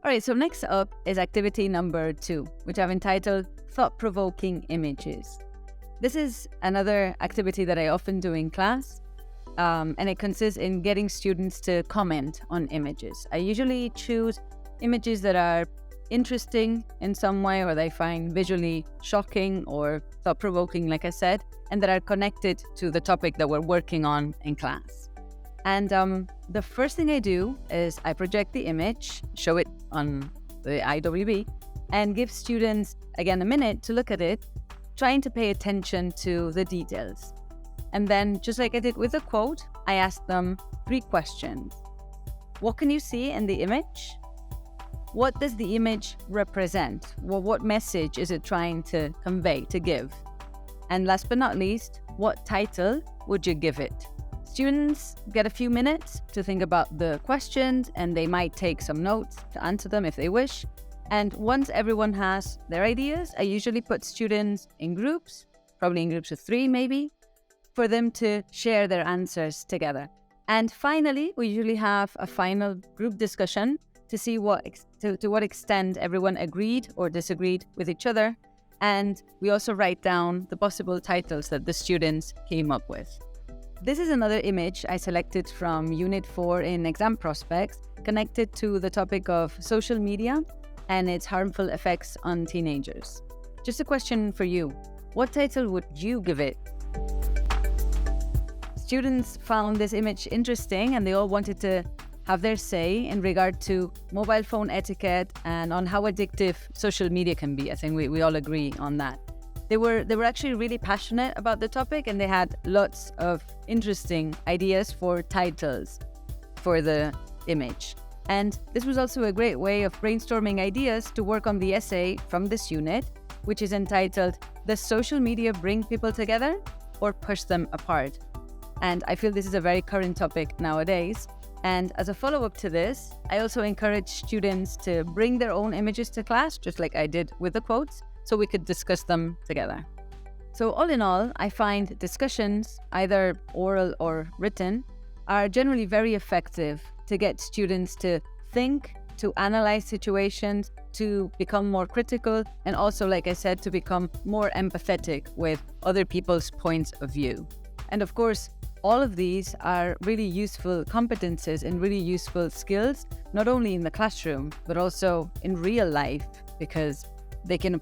All right, so next up is activity number 2, which I've entitled Thought-Provoking Images. This is another activity that I often do in class, and it consists in getting students to comment on images. I usually choose images that are interesting in some way, or they find visually shocking or thought-provoking, like I said, and that are connected to the topic that we're working on in class. And the first thing I do is I project the image, show it on the IWB, and give students, again, a minute to look at it, trying to pay attention to the details. And then, just like I did with the quote, I asked them 3 questions. What can you see in the image? What does the image represent? Well, what message is it trying to convey, to give? And last but not least, what title would you give it? Students get a few minutes to think about the questions, and they might take some notes to answer them if they wish. And once everyone has their ideas, I usually put students in groups, probably in groups of 3 maybe, for them to share their answers together. And finally, we usually have a final group discussion to see to what extent everyone agreed or disagreed with each other. And we also write down the possible titles that the students came up with. This is another image I selected from Unit 4 in Exam Prospects, connected to the topic of social media and its harmful effects on teenagers. Just a question for you. What title would you give it? Students found this image interesting, and they all wanted to have their say in regard to mobile phone etiquette and on how addictive social media can be. I think we all agree on that. They were actually really passionate about the topic, and they had lots of interesting ideas for titles for the image. And this was also a great way of brainstorming ideas to work on the essay from this unit, which is entitled, Does Social Media Bring People Together or Push Them Apart? And I feel this is a very current topic nowadays. And as a follow-up to this, I also encourage students to bring their own images to class, just like I did with the quotes, so we could discuss them together. So all in all, I find discussions, either oral or written, are generally very effective to get students to think, to analyze situations, to become more critical, and also, like I said, to become more empathetic with other people's points of view. And of course, all of these are really useful competences and really useful skills, not only in the classroom, but also in real life, because they can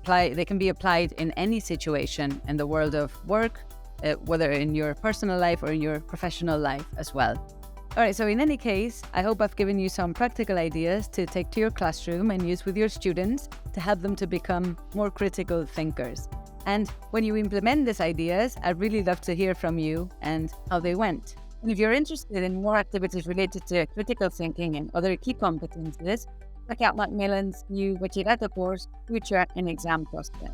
be applied in any situation in the world of work, whether in your personal life or in your professional life as well. All right, so in any case, I hope I've given you some practical ideas to take to your classroom and use with your students to help them to become more critical thinkers. And when you implement these ideas, I'd really love to hear from you and how they went. And if you're interested in more activities related to critical thinking and other key competences, check out Macmillan's new Bachillerato course, Future and Exam Prospects.